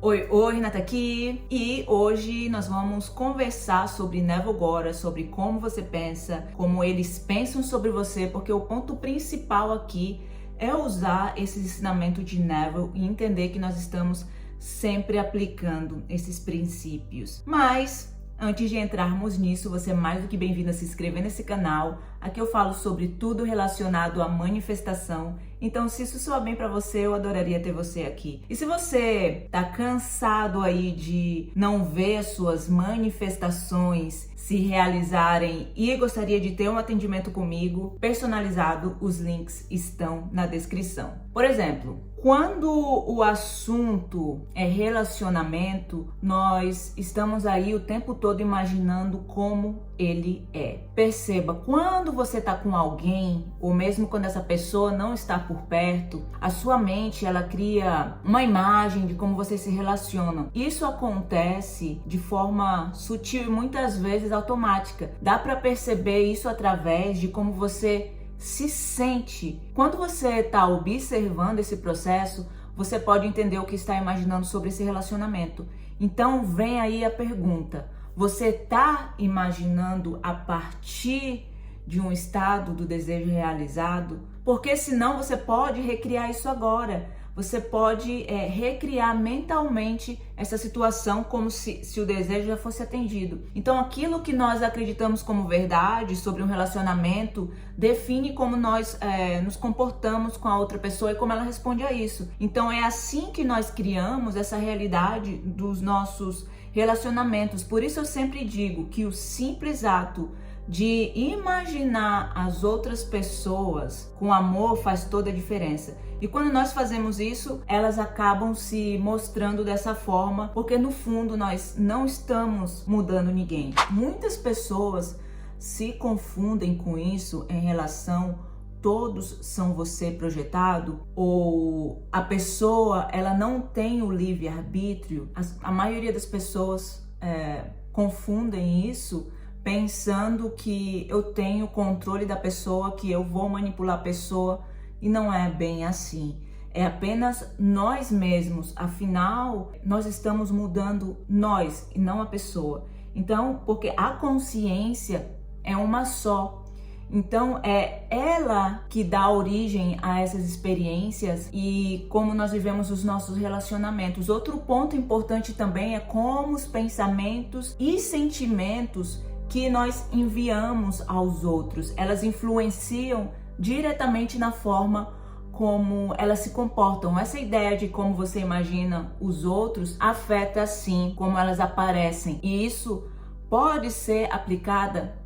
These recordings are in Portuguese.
Oi, Renata aqui, e hoje nós vamos conversar sobre Neville Goddard, sobre como você pensa, como eles pensam sobre você, porque o ponto principal aqui é usar esse ensinamento de Neville e entender que nós estamos sempre aplicando esses princípios. Mas antes de entrarmos nisso, você é mais do que bem-vindo a se inscrever nesse canal. Aqui eu falo sobre tudo relacionado à manifestação. Então, se isso soar bem para você, eu adoraria ter você aqui. E se você tá cansado aí de não ver as suas manifestações se realizarem e gostaria de ter um atendimento comigo personalizado, os links estão na descrição. Por exemplo, quando o assunto é relacionamento, nós estamos aí o tempo todo imaginando como ele é. Perceba, quando você tá com alguém, ou mesmo quando essa pessoa não está por perto, a sua mente ela cria uma imagem de como vocês se relacionam. Isso acontece de forma sutil e muitas vezes automática. Dá para perceber isso através de como você se sente. Quando você está observando esse processo, você pode entender o que está imaginando sobre esse relacionamento. Então vem aí a pergunta: você está imaginando a partir de um estado do desejo realizado? Porque senão você pode recriar isso agora. Você pode recriar mentalmente essa situação como se o desejo já fosse atendido. Então aquilo que nós acreditamos como verdade sobre um relacionamento define como nós nos comportamos com a outra pessoa e como ela responde a isso. Então é assim que nós criamos essa realidade dos nossos relacionamentos. Por isso eu sempre digo que o simples ato de imaginar as outras pessoas com amor faz toda a diferença. E quando nós fazemos isso, elas acabam se mostrando dessa forma, porque no fundo nós não estamos mudando ninguém. Muitas pessoas se confundem com isso em relação todos são você projetado, ou a pessoa ela não tem o livre-arbítrio. A maioria das pessoas confundem isso pensando que eu tenho controle da pessoa, que eu vou manipular a pessoa, e não é bem assim. É apenas nós mesmos, afinal, nós estamos mudando nós e não a pessoa. Então, porque a consciência é uma só. Então, é ela que dá origem a essas experiências e como nós vivemos os nossos relacionamentos. Outro ponto importante também é como os pensamentos e sentimentos que nós enviamos aos outros, elas influenciam diretamente na forma como elas se comportam. Essa ideia de como você imagina os outros afeta sim como elas aparecem, e isso pode ser aplicada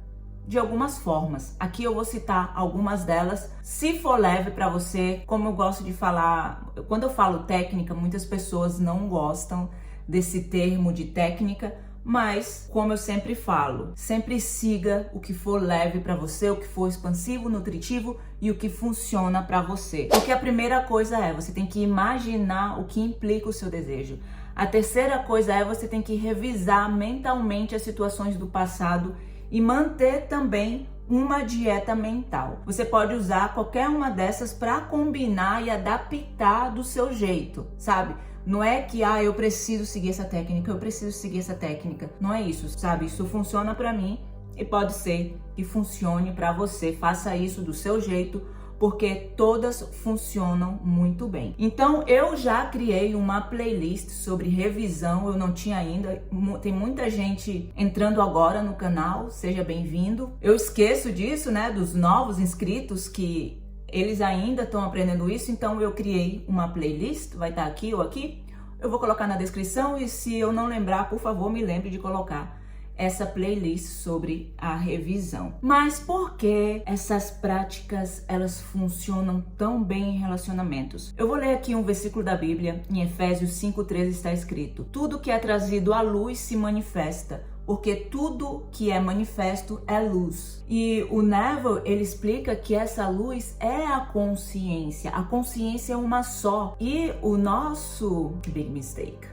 de algumas formas. Aqui eu vou citar algumas delas, se for leve para você. Como eu gosto de falar, quando eu falo técnica, muitas pessoas não gostam desse termo de técnica, mas, como eu sempre falo, sempre siga o que for leve para você, o que for expansivo, nutritivo e o que funciona para você. Porque a primeira coisa você tem que imaginar o que implica o seu desejo. A terceira coisa você tem que revisar mentalmente as situações do passado e manter também uma dieta mental. Você pode usar qualquer uma dessas para combinar e adaptar do seu jeito, sabe? Não é que eu preciso seguir essa técnica, eu preciso seguir essa técnica. Não é isso, sabe? Isso funciona para mim e pode ser que funcione para você. Faça isso do seu jeito, porque todas funcionam muito bem. Então eu já criei uma playlist sobre revisão, eu não tinha ainda. Tem muita gente entrando agora no canal, seja bem-vindo. Eu esqueço disso, né, dos novos inscritos que eles ainda estão aprendendo isso, então eu criei uma playlist, vai estar aqui ou aqui. Eu vou colocar na descrição e se eu não lembrar, por favor, me lembre de colocar essa playlist sobre a revisão. Mas por que essas práticas elas funcionam tão bem em relacionamentos? Eu vou ler aqui um versículo da Bíblia, em Efésios 5:13 está escrito: tudo que é trazido à luz se manifesta, porque tudo que é manifesto é luz. E o Neville, ele explica que essa luz é a consciência. A consciência é uma só. E o nosso big mistake,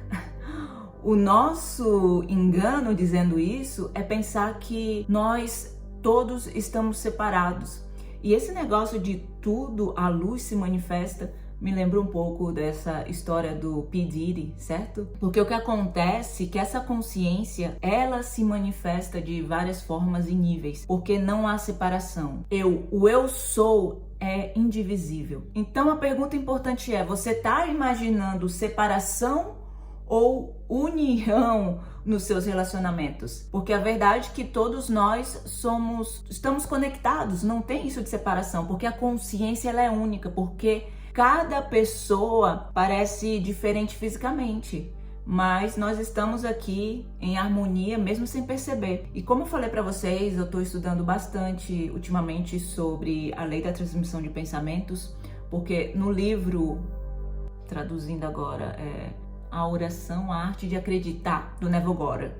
o nosso engano dizendo isso é pensar que nós todos estamos separados. E esse negócio de tudo a luz se manifesta me lembra um pouco dessa história do P. Diddy, certo? Porque o que acontece é que essa consciência, ela se manifesta de várias formas e níveis, porque não há separação. O eu sou é indivisível. Então a pergunta importante é, você está imaginando separação ou união nos seus relacionamentos? Porque a verdade é que todos nós estamos conectados, não tem isso de separação, porque a consciência ela é única, porque cada pessoa parece diferente fisicamente, mas nós estamos aqui em harmonia mesmo sem perceber. E como eu falei para vocês, eu estou estudando bastante ultimamente sobre a lei da transmissão de pensamentos, porque no livro, traduzindo agora, A Oração, a Arte de Acreditar, do Neville Goddard.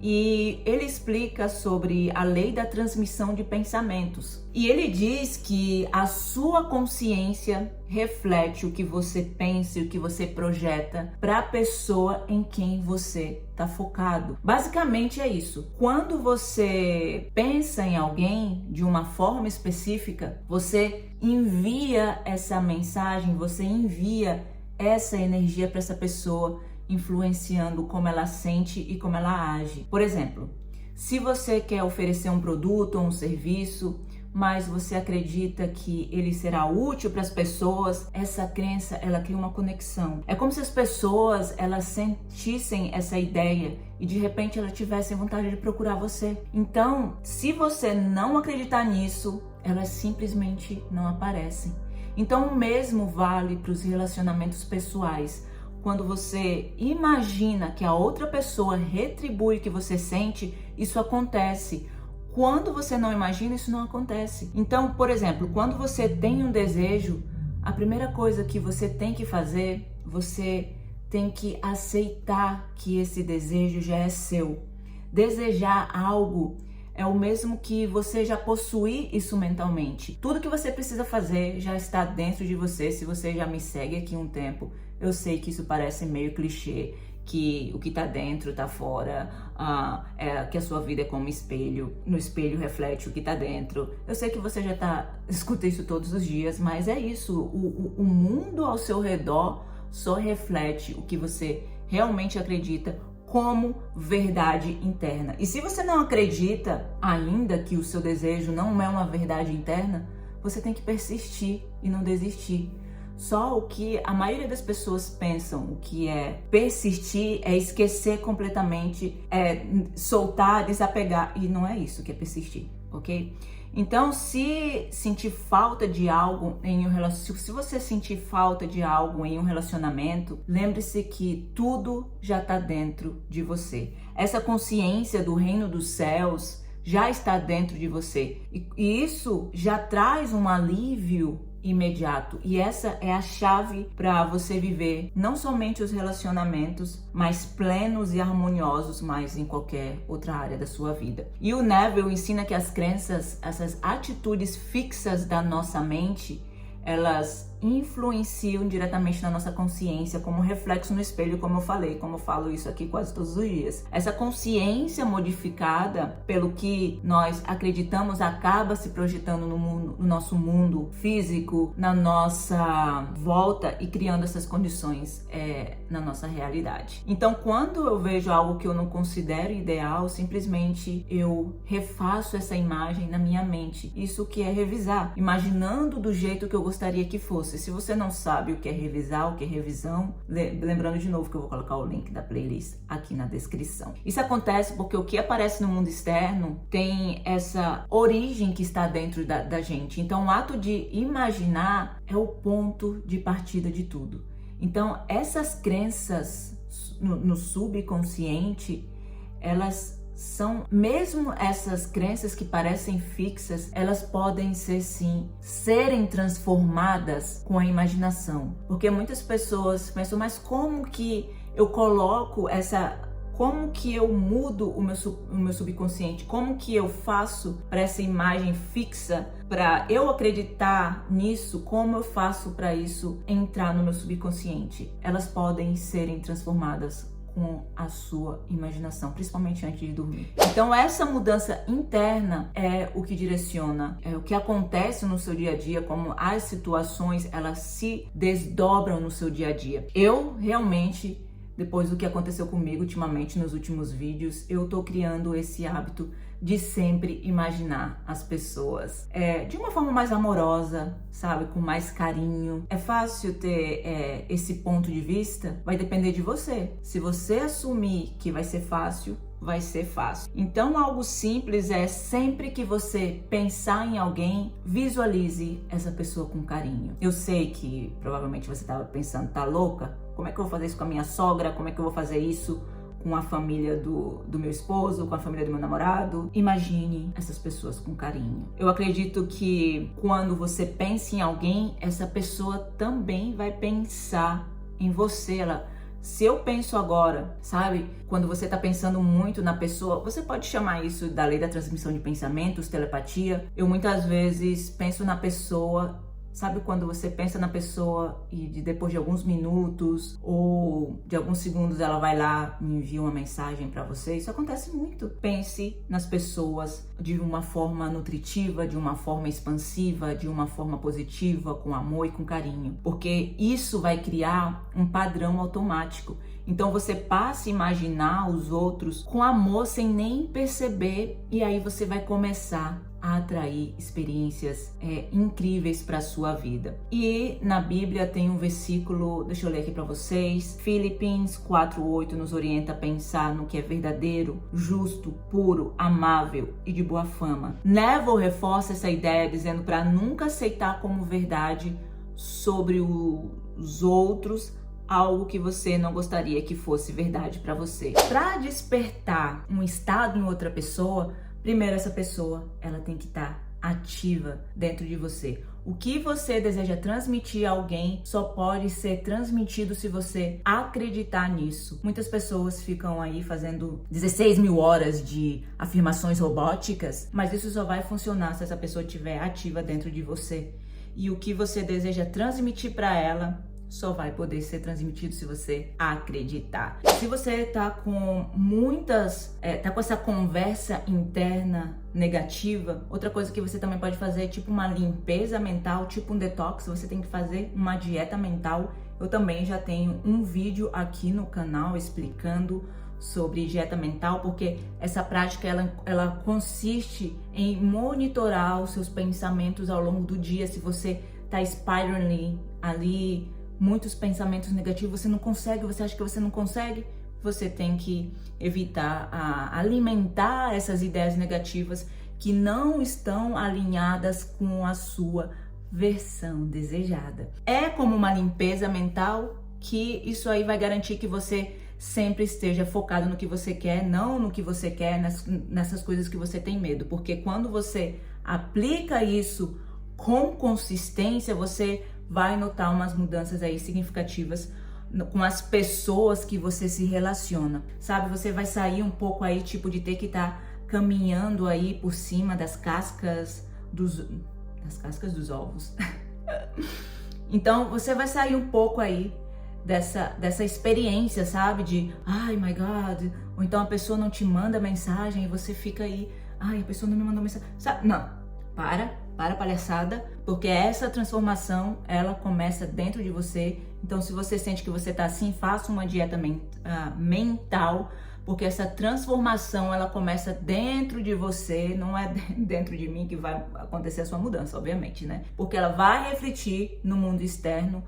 E ele explica sobre a lei da transmissão de pensamentos. E ele diz que a sua consciência reflete o que você pensa e o que você projeta para a pessoa em quem você está focado. Basicamente é isso. Quando você pensa em alguém de uma forma específica, você envia essa mensagem, você envia essa energia para essa pessoa, influenciando como ela sente e como ela age. Por exemplo, se você quer oferecer um produto ou um serviço, mas você acredita que ele será útil para as pessoas, essa crença, ela cria uma conexão. É como se as pessoas, elas sentissem essa ideia e de repente elas tivessem vontade de procurar você. Então, se você não acreditar nisso, elas simplesmente não aparecem. Então, o mesmo vale para os relacionamentos pessoais. Quando você imagina que a outra pessoa retribui o que você sente, isso acontece. Quando você não imagina, isso não acontece. Então, por exemplo, quando você tem um desejo, a primeira coisa que você tem que fazer, você tem que aceitar que esse desejo já é seu. Desejar algo é o mesmo que você já possuir isso mentalmente. Tudo que você precisa fazer já está dentro de você. Se você já me segue aqui um tempo, eu sei que isso parece meio clichê, que o que está dentro está fora, que a sua vida é como espelho, no espelho reflete o que está dentro. Eu sei que você já escuta isso todos os dias, mas é isso, o mundo ao seu redor só reflete o que você realmente acredita como verdade interna. E se você não acredita ainda que o seu desejo não é uma verdade interna, você tem que persistir e não desistir. Só o que a maioria das pessoas pensam, o que é persistir, é esquecer completamente, é soltar, desapegar. E não é isso que é persistir, ok? Então, se sentir falta de algo em um relacionamento, se você sentir falta de algo em um relacionamento, lembre-se que tudo já está dentro de você. Essa consciência do reino dos céus já está dentro de você. E isso já traz um alívio imediato. E essa é a chave para você viver não somente os relacionamentos, mas plenos e harmoniosos, mas em qualquer outra área da sua vida. E o Neville ensina que as crenças, essas atitudes fixas da nossa mente, elas influenciam diretamente na nossa consciência como reflexo no espelho, como eu falei, como eu falo isso aqui quase todos os dias. Essa consciência modificada pelo que nós acreditamos acaba se projetando no nosso mundo físico, na nossa volta e criando essas condições na nossa realidade. Então, quando eu vejo algo que eu não considero ideal, simplesmente eu refaço essa imagem na minha mente. Isso que é revisar, imaginando do jeito que eu gostaria que fosse. Se você não sabe o que é revisar, o que é revisão, lembrando de novo que eu vou colocar o link da playlist aqui na descrição. Isso acontece porque o que aparece no mundo externo tem essa origem que está dentro da gente. Então, o ato de imaginar é o ponto de partida de tudo. Então, essas crenças no subconsciente, elas são, mesmo essas crenças que parecem fixas, elas podem ser sim, serem transformadas com a imaginação. Porque muitas pessoas pensam, mas como que eu coloco como que eu mudo o meu subconsciente? Como que eu faço para essa imagem fixa, para eu acreditar nisso? Como eu faço para isso entrar no meu subconsciente? Elas podem serem transformadas com a sua imaginação, principalmente antes de dormir. Então essa mudança interna é o que direciona, é o que acontece no seu dia a dia, como as situações elas se desdobram no seu dia a dia. Eu realmente, depois do que aconteceu comigo ultimamente nos últimos vídeos, eu tô criando esse hábito de sempre imaginar as pessoas de uma forma mais amorosa, sabe? Com mais carinho. É fácil ter esse ponto de vista? Vai depender de você. Se você assumir que vai ser fácil, vai ser fácil. Então, algo simples é sempre que você pensar em alguém, visualize essa pessoa com carinho. Eu sei que provavelmente você estava pensando, tá louca? Como é que eu vou fazer isso com a minha sogra? Como é que eu vou fazer isso com a família do meu esposo, com a família do meu namorado? Imagine essas pessoas com carinho. Eu acredito que quando você pensa em alguém, essa pessoa também vai pensar em você. Se eu penso agora, sabe? Quando você tá pensando muito na pessoa, você pode chamar isso da lei da transmissão de pensamentos, telepatia. Eu muitas vezes penso na pessoa. Sabe quando você pensa na pessoa e depois de alguns minutos ou de alguns segundos ela vai lá e envia uma mensagem para você? Isso acontece muito. Pense nas pessoas de uma forma nutritiva, de uma forma expansiva, de uma forma positiva, com amor e com carinho, porque isso vai criar um padrão automático. Então você passa a imaginar os outros com amor sem nem perceber, e aí você vai começar a atrair experiências incríveis para a sua vida. E na Bíblia tem um versículo, deixa eu ler aqui para vocês. Filipenses 4:8 nos orienta a pensar no que é verdadeiro, justo, puro, amável e de boa fama. Neville reforça essa ideia dizendo para nunca aceitar como verdade sobre os outros algo que você não gostaria que fosse verdade para você. Para despertar um estado em outra pessoa, primeiro essa pessoa, ela tem que estar ativa dentro de você. O que você deseja transmitir a alguém só pode ser transmitido se você acreditar nisso. Muitas pessoas ficam aí fazendo 16 mil horas de afirmações robóticas, mas isso só vai funcionar se essa pessoa estiver ativa dentro de você. E o que você deseja transmitir para ela só vai poder ser transmitido se você acreditar. Se você tá com tá com essa conversa interna negativa, outra coisa que você também pode fazer é tipo uma limpeza mental, tipo um detox. Você tem que fazer uma dieta mental. Eu também já tenho um vídeo aqui no canal explicando sobre dieta mental, porque essa prática ela consiste em monitorar os seus pensamentos ao longo do dia. Se você tá spiraling ali, muitos pensamentos negativos, você não consegue, você acha que você não consegue, você tem que evitar alimentar essas ideias negativas que não estão alinhadas com a sua versão desejada. É como uma limpeza mental, que isso aí vai garantir que você sempre esteja focado no que você quer, não no que você quer, nessas coisas que você tem medo. Porque quando você aplica isso com consistência, você vai notar umas mudanças aí significativas com as pessoas que você se relaciona, sabe? Você vai sair um pouco aí, tipo, de ter que estar caminhando aí por cima das cascas dos ovos. Então, você vai sair um pouco aí dessa experiência, sabe? De, ai, my God, ou então a pessoa não te manda mensagem e você fica aí, ai, a pessoa não me mandou mensagem, sabe? Não, para a palhaçada, porque essa transformação, ela começa dentro de você. Então, se você sente que você tá assim, faça uma dieta mental, porque essa transformação, ela começa dentro de você, não é dentro de mim que vai acontecer a sua mudança, obviamente, né? Porque ela vai refletir no mundo externo,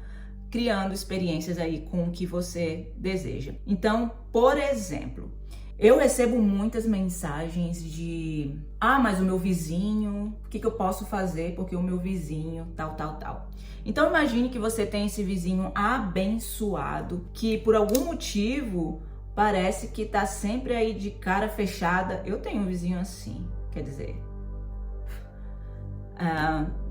criando experiências aí com o que você deseja. Então, por exemplo, eu recebo muitas mensagens de, mas o meu vizinho, o que eu posso fazer porque o meu vizinho tal. Então imagine que você tem esse vizinho abençoado que por algum motivo parece que tá sempre aí de cara fechada. Eu tenho um vizinho assim, quer dizer,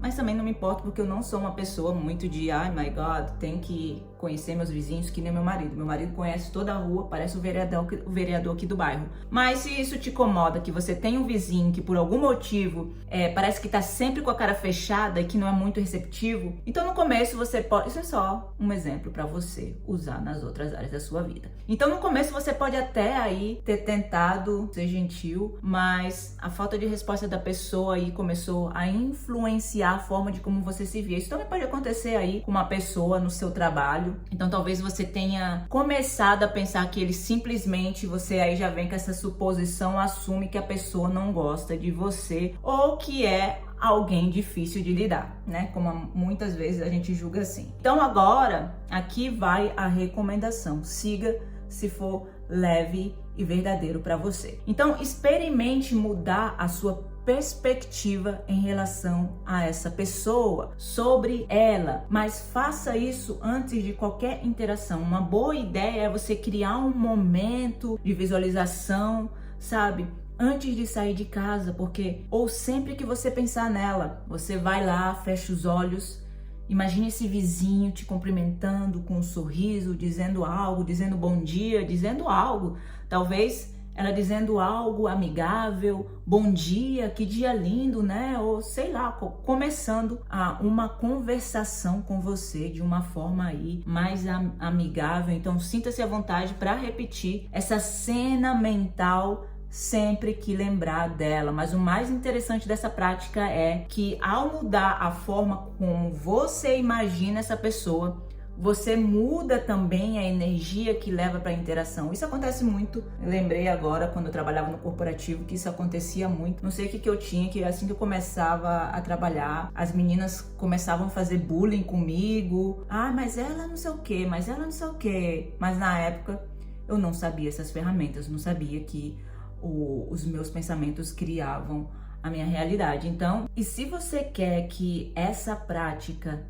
mas também não me importo porque eu não sou uma pessoa muito de, ai my God, tem que conhecer meus vizinhos, que nem meu marido. Meu marido conhece toda a rua, parece o vereador aqui do bairro. Mas se isso te incomoda, que você tem um vizinho que por algum motivo parece que tá sempre com a cara fechada e que não é muito receptivo, então no começo você pode, isso é só um exemplo para você usar nas outras áreas da sua vida. Então no começo você pode até aí ter tentado ser gentil, mas a falta de resposta da pessoa aí começou a influenciar a forma de como você se via. Isso também pode acontecer aí com uma pessoa no seu trabalho. Então talvez você tenha começado a pensar que ele simplesmente, você aí já vem com essa suposição, assume que a pessoa não gosta de você ou que é alguém difícil de lidar, né? Como muitas vezes a gente julga assim. Então agora, aqui vai a recomendação. Siga se for leve e verdadeiro para você. Então experimente mudar a sua perspectiva em relação a essa pessoa, sobre ela, mas faça isso antes de qualquer interação. Uma boa ideia é você criar um momento de visualização, sabe? Antes de sair de casa, porque ou sempre que você pensar nela, você vai lá, fecha os olhos, imagine esse vizinho te cumprimentando com um sorriso, dizendo algo, dizendo bom dia, dizendo algo, talvez ela dizendo algo amigável, bom dia, que dia lindo, né? Ou sei lá, começando uma conversação com você de uma forma aí mais amigável. Então sinta-se à vontade para repetir essa cena mental sempre que lembrar dela. Mas o mais interessante dessa prática é que ao mudar a forma como você imagina essa pessoa, você muda também a energia que leva para a interação. Isso acontece muito. Eu lembrei agora, quando eu trabalhava no corporativo, que isso acontecia muito. Não sei o que eu tinha, que assim que eu começava a trabalhar, as meninas começavam a fazer bullying comigo. Ah, mas ela não sei o que, mas ela não sei o que. Mas na época, eu não sabia essas ferramentas, não sabia que os meus pensamentos criavam a minha realidade. Então, e se você quer que essa prática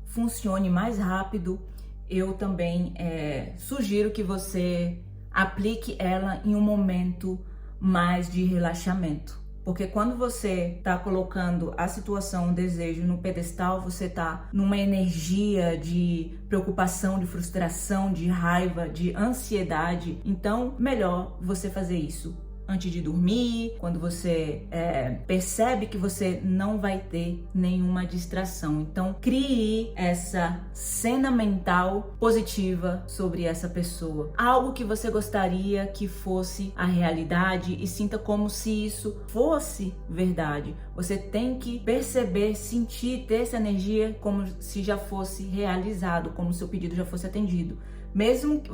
funcione mais rápido, eu também sugiro que você aplique ela em um momento mais de relaxamento. Porque quando você está colocando a situação, o desejo no pedestal, você está numa energia de preocupação, de frustração, de raiva, de ansiedade. Então, melhor você fazer isso antes de dormir, quando você percebe que você não vai ter nenhuma distração. Então, crie essa cena mental positiva sobre essa pessoa. Algo que você gostaria que fosse a realidade e sinta como se isso fosse verdade. Você tem que perceber, sentir, ter essa energia como se já fosse realizado, como se seu pedido já fosse atendido. Mesmo que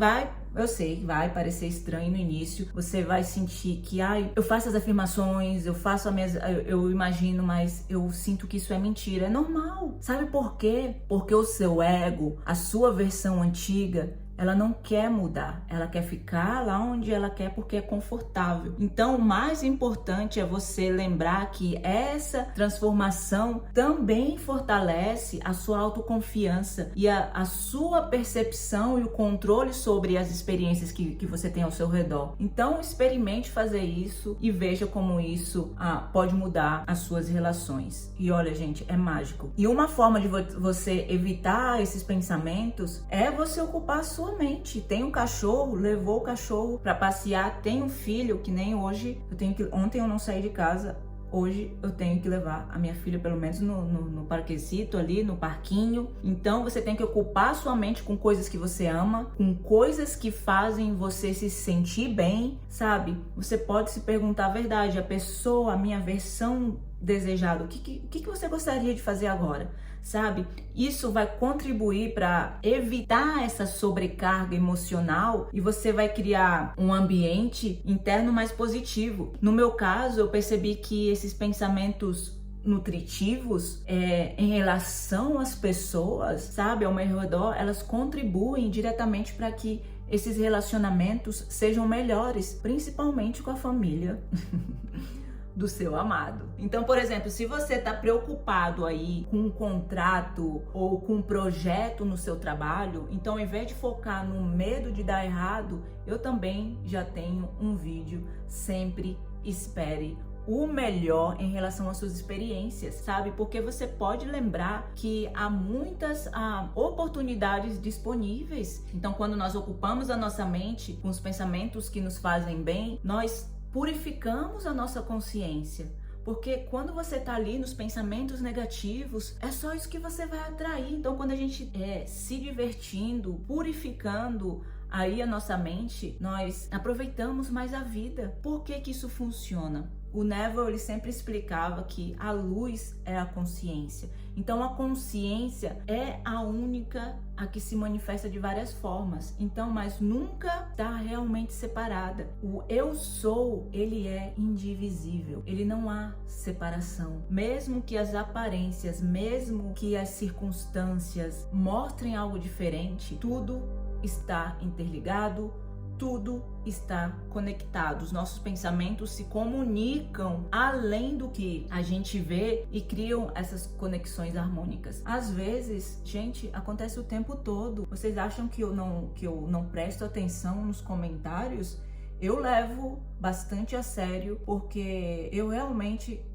eu sei que vai parecer estranho no início, você vai sentir que, eu faço as afirmações, eu imagino, mas eu sinto que isso é mentira. É normal. Sabe por quê? Porque o seu ego, a sua versão antiga, ela não quer mudar, ela quer ficar lá onde ela quer porque é confortável. Então, o mais importante é você lembrar que essa transformação também fortalece a sua autoconfiança e a sua percepção e o controle sobre as experiências que você tem ao seu redor. Então, experimente fazer isso e veja como isso pode mudar as suas relações. E olha, gente, é mágico. E uma forma de você evitar esses pensamentos é você ocupar a sua mente. Tem um cachorro, levou o cachorro para passear. Tem um filho, que nem hoje, ontem eu não saí de casa, hoje eu tenho que levar a minha filha pelo menos no parquecito ali, no parquinho. Então você tem que ocupar a sua mente com coisas que você ama, com coisas que fazem você se sentir bem, sabe? Você pode se perguntar a verdade, a minha versão desejada, o que você gostaria de fazer agora? Sabe? Isso vai contribuir para evitar essa sobrecarga emocional e você vai criar um ambiente interno mais positivo. No meu caso, eu percebi que esses pensamentos nutritivos em relação às pessoas, sabe, ao meu redor, elas contribuem diretamente para que esses relacionamentos sejam melhores, principalmente com a família do seu amado. Então, por exemplo, se você está preocupado aí com um contrato ou com um projeto no seu trabalho, então ao invés de focar no medo de dar errado, eu também já tenho um vídeo. Sempre espere o melhor em relação às suas experiências, sabe? Porque você pode lembrar que há muitas oportunidades disponíveis. Então, quando nós ocupamos a nossa mente com os pensamentos que nos fazem bem, nós purificamos a nossa consciência. Porque quando você está ali nos pensamentos negativos, é só isso que você vai atrair. Então, quando a gente se divertindo, purificando aí a nossa mente, nós aproveitamos mais a vida. Por que que isso funciona? O Neville, ele sempre explicava que a luz é a consciência. Então, a consciência é a única a que se manifesta de várias formas. Então, mas nunca está realmente separada. O eu sou, ele é indivisível. Ele não há separação. Mesmo que as aparências, mesmo que as circunstâncias mostrem algo diferente, tudo está interligado, tudo está conectado. Os nossos pensamentos se comunicam além do que a gente vê e criam essas conexões harmônicas. Às vezes, gente, acontece o tempo todo. Vocês acham que eu não presto atenção nos comentários? Eu levo bastante a sério, porque eu realmente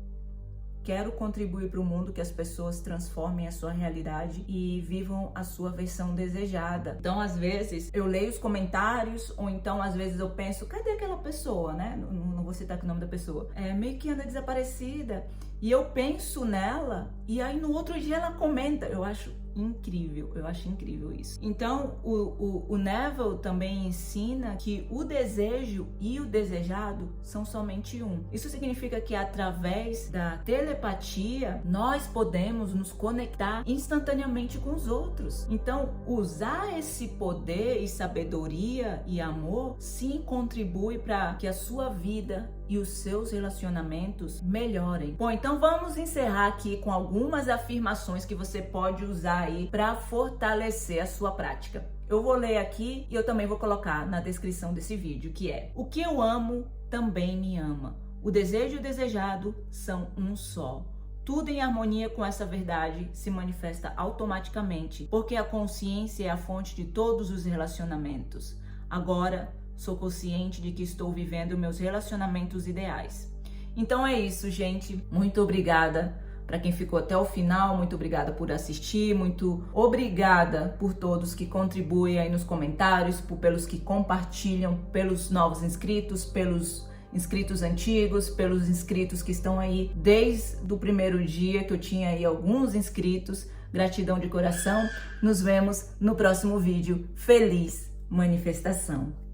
quero contribuir para o mundo, que as pessoas transformem a sua realidade e vivam a sua versão desejada. Então, às vezes, eu leio os comentários, ou então, às vezes, eu penso, cadê aquela pessoa, né? Não vou citar aqui o nome da pessoa. Meio que anda desaparecida. E eu penso nela, e aí no outro dia ela comenta. Eu acho incrível isso. Então, o Neville também ensina que o desejo e o desejado são somente um. Isso significa que através da telepatia, nós podemos nos conectar instantaneamente com os outros. Então, usar esse poder e sabedoria e amor, sim, contribui para que a sua vida e os seus relacionamentos melhorem. Bom, então vamos encerrar aqui com algumas afirmações que você pode usar aí para fortalecer a sua prática. Eu vou ler aqui e eu também vou colocar na descrição desse vídeo, que é: o que eu amo também me ama. O desejo e o desejado são um só. Tudo em harmonia com essa verdade se manifesta automaticamente, porque a consciência é a fonte de todos os relacionamentos. Agora, sou consciente de que estou vivendo meus relacionamentos ideais. Então é isso, gente. Muito obrigada para quem ficou até o final. Muito obrigada por assistir. Muito obrigada por todos que contribuem aí nos comentários, pelos que compartilham, pelos novos inscritos, pelos inscritos antigos, pelos inscritos que estão aí desde o primeiro dia, que eu tinha aí alguns inscritos. Gratidão de coração. Nos vemos no próximo vídeo. Feliz manifestação!